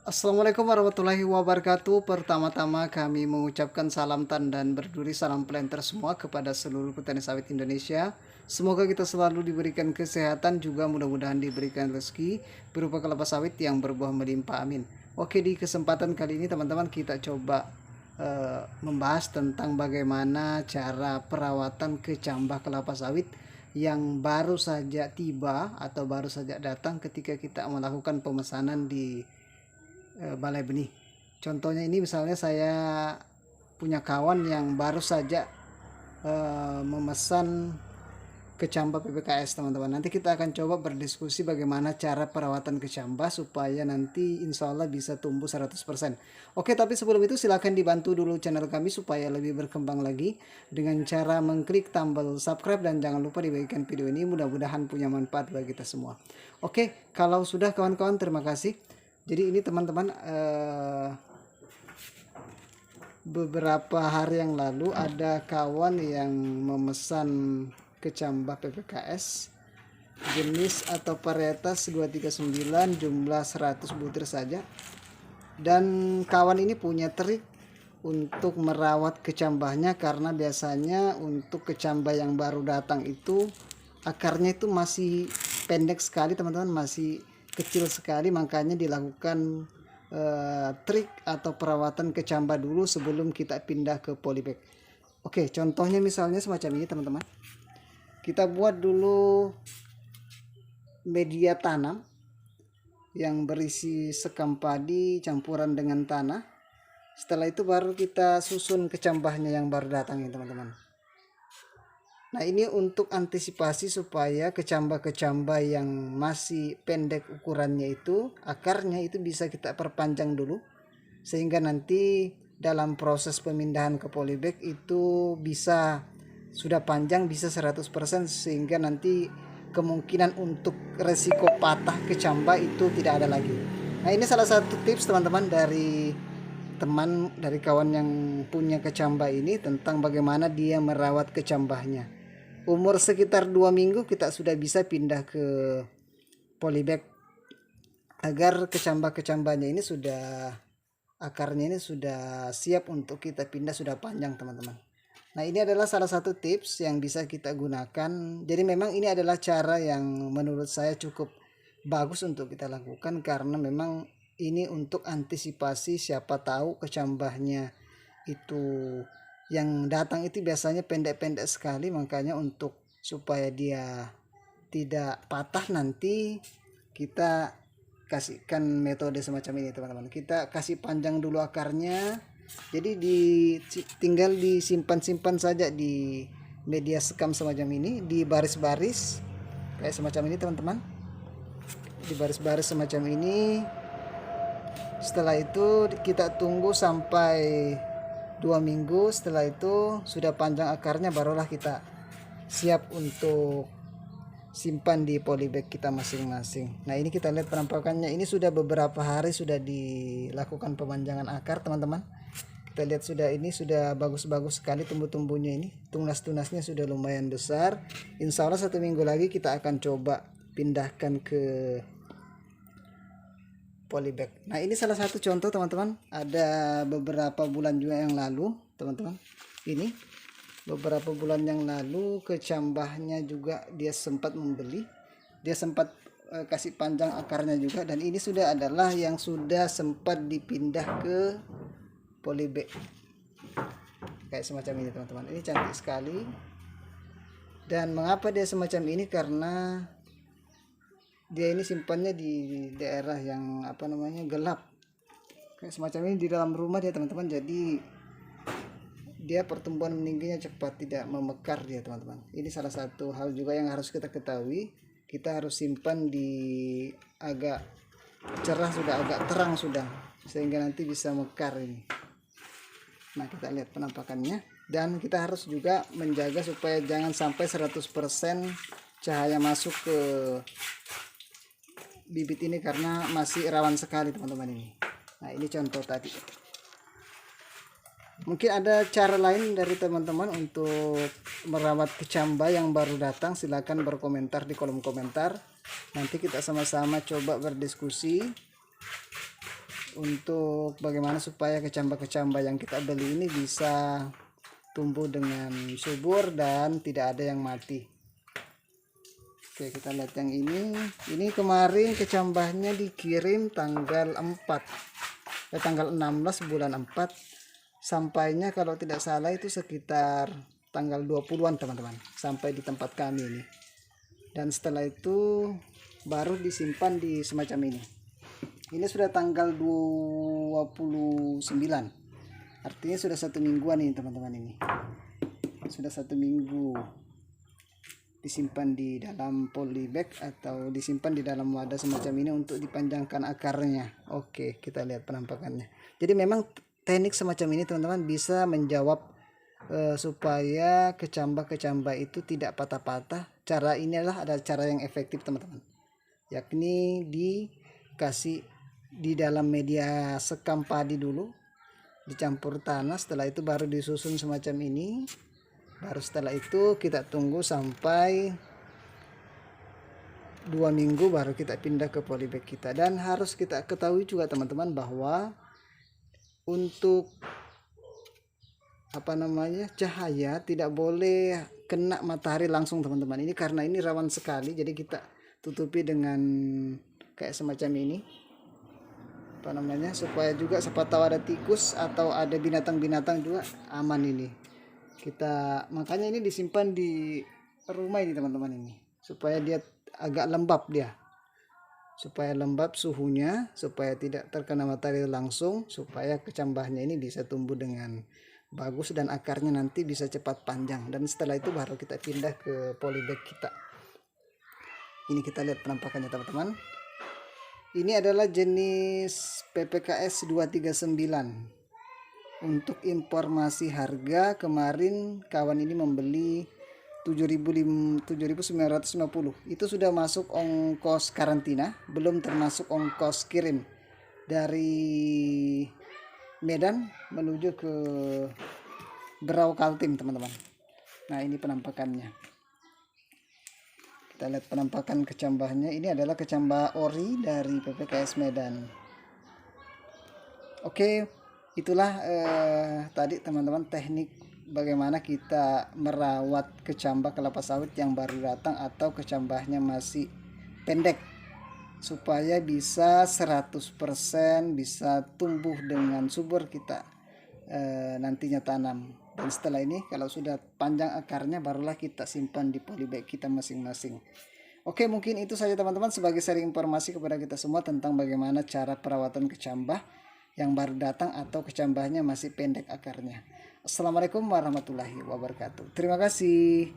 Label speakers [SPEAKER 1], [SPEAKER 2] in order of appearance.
[SPEAKER 1] Assalamualaikum warahmatullahi wabarakatuh. Pertama-tama kami mengucapkan salam tan dan berduri salam planter semua kepada seluruh petani sawit Indonesia. Semoga kita selalu diberikan kesehatan, juga mudah-mudahan diberikan rezeki berupa kelapa sawit yang berbuah melimpah, amin. Oke, di kesempatan kali ini teman-teman kita coba membahas tentang bagaimana cara perawatan kecambah kelapa sawit yang baru saja tiba atau baru saja datang ketika kita melakukan pemesanan di balai benih. Contohnya ini misalnya saya punya kawan yang baru saja memesan kecambah PPKS teman-teman. Nanti kita akan coba berdiskusi bagaimana cara perawatan kecambah supaya nanti insya Allah bisa tumbuh 100%. Oke, tapi sebelum itu silahkan dibantu dulu channel kami supaya lebih berkembang lagi dengan cara mengklik tombol subscribe, dan jangan lupa dibagikan video ini, mudah-mudahan punya manfaat bagi kita semua. Oke, kalau sudah kawan-kawan, terima kasih. Jadi ini teman-teman, beberapa hari yang lalu ada kawan yang memesan kecambah PPKS jenis atau varietas 239 jumlah 100 butir saja. Dan kawan ini punya trik untuk merawat kecambahnya, karena biasanya untuk kecambah yang baru datang itu akarnya itu masih pendek sekali teman-teman, masih kecil sekali, makanya dilakukan trik atau perawatan kecambah dulu sebelum kita pindah ke polybag. Oke, contohnya misalnya semacam ini teman-teman. Kita buat dulu media tanam yang berisi sekam padi campuran dengan tanah. Setelah itu baru kita susun kecambahnya yang baru datang ya teman-teman. Nah, ini untuk antisipasi supaya kecambah-kecambah yang masih pendek ukurannya itu, akarnya itu bisa kita perpanjang dulu, sehingga nanti dalam proses pemindahan ke polybag itu bisa sudah panjang, bisa 100%, sehingga nanti kemungkinan untuk resiko patah kecambah itu tidak ada lagi. Nah, ini salah satu tips teman-teman dari kawan yang punya kecambah ini tentang bagaimana dia merawat kecambahnya. Umur sekitar 2 minggu kita sudah bisa pindah ke polybag agar kecambah-kecambahnya ini sudah, akarnya ini sudah siap untuk kita pindah, sudah panjang teman-teman. Nah, ini adalah salah satu tips yang bisa kita gunakan. Jadi memang ini adalah cara yang menurut saya cukup bagus untuk kita lakukan, karena memang ini untuk antisipasi siapa tahu kecambahnya itu yang datang itu biasanya pendek-pendek sekali, makanya untuk supaya dia tidak patah nanti kita kasihkan metode semacam ini teman-teman. Kita kasih panjang dulu akarnya, jadi tinggal disimpan-simpan saja di media sekam semacam ini, di baris-baris kayak semacam ini teman-teman, di baris-baris semacam ini. Setelah itu kita tunggu sampai 2 minggu. Setelah itu sudah panjang akarnya, barulah kita siap untuk simpan di polybag kita masing-masing. Nah, ini kita lihat penampakannya, ini sudah beberapa hari sudah dilakukan pemanjangan akar teman-teman. Kita lihat ini sudah bagus-bagus sekali tumbuh-tumbuhnya, ini tunas-tunasnya sudah lumayan besar. Insya Allah 1 minggu lagi kita akan coba pindahkan ke polybag. Nah, ini salah satu contoh teman-teman, ada beberapa bulan juga yang lalu teman-teman, ini beberapa bulan yang lalu kecambahnya juga dia sempat membeli, dia sempat kasih panjang akarnya juga, dan ini sudah adalah yang sudah sempat dipindah ke polybag kayak semacam ini teman-teman. Ini cantik sekali. Dan mengapa dia semacam ini, karena dia ini simpannya di daerah yang gelap kayak semacam ini, di dalam rumah dia teman-teman. Jadi dia pertumbuhan meningginya cepat, tidak memekar dia teman-teman. Ini salah satu hal juga yang harus kita ketahui. Kita harus simpan di agak cerah, sudah agak terang sudah, sehingga nanti bisa mekar ini. Nah, kita lihat penampakannya, dan kita harus juga menjaga supaya jangan sampai 100% cahaya masuk ke bibit ini, karena masih rawan sekali teman-teman ini. Nah, ini contoh tadi. Mungkin ada cara lain dari teman-teman untuk merawat kecambah yang baru datang, silahkan berkomentar di kolom komentar. Nanti kita sama-sama coba berdiskusi untuk bagaimana supaya kecambah-kecambah yang kita beli ini bisa tumbuh dengan subur dan tidak ada yang mati. Oke, kita lihat yang ini kemarin kecambahnya dikirim tanggal 4 tanggal 16 bulan 4, sampainya kalau tidak salah itu sekitar tanggal 20-an teman-teman, sampai di tempat kami ini. Dan setelah itu baru disimpan di semacam ini. Ini sudah tanggal 29, artinya sudah 1 mingguan ini teman-teman. Ini sudah 1 minggu disimpan di dalam polybag atau disimpan di dalam wadah semacam ini untuk dipanjangkan akarnya. Oke, kita lihat penampakannya. Jadi memang teknik semacam ini teman-teman bisa menjawab supaya kecambah-kecambah itu tidak patah-patah. Cara ini adalah ada cara yang efektif teman-teman, yakni dikasih di dalam media sekam padi dulu, dicampur tanah, setelah itu baru disusun semacam ini. Baru setelah itu kita tunggu sampai 2 minggu baru kita pindah ke polybag kita. Dan harus kita ketahui juga teman-teman bahwa untuk cahaya tidak boleh kena matahari langsung teman-teman. Ini karena ini rawan sekali, jadi kita tutupi dengan kayak semacam ini, supaya juga siapa tahu ada tikus atau ada binatang-binatang juga aman ini. Makanya ini disimpan di rumah ini teman-teman, ini supaya dia agak lembab, supaya lembab suhunya, supaya tidak terkena matahari langsung, supaya kecambahnya ini bisa tumbuh dengan bagus dan akarnya nanti bisa cepat panjang. Dan setelah itu baru kita pindah ke polybag kita. Ini kita lihat penampakannya teman-teman. Ini adalah jenis PPKS 239. Untuk informasi harga, kemarin kawan ini membeli 7.950. Itu sudah masuk ongkos karantina, belum termasuk ongkos kirim dari Medan menuju ke Berau Kaltim teman-teman. Nah, ini penampakannya. Kita lihat penampakan kecambahnya. Ini adalah kecambah ori dari PPKS Medan. Oke, itulah tadi teman-teman teknik bagaimana kita merawat kecambah kelapa sawit yang baru datang atau kecambahnya masih pendek, supaya bisa 100% bisa tumbuh dengan subur kita nantinya tanam. Dan setelah ini kalau sudah panjang akarnya barulah kita simpan di polybag kita masing-masing. Oke, mungkin itu saja teman-teman sebagai sharing informasi kepada kita semua tentang bagaimana cara perawatan kecambah yang baru datang atau kecambahnya masih pendek akarnya. Assalamualaikum warahmatullahi wabarakatuh. Terima kasih.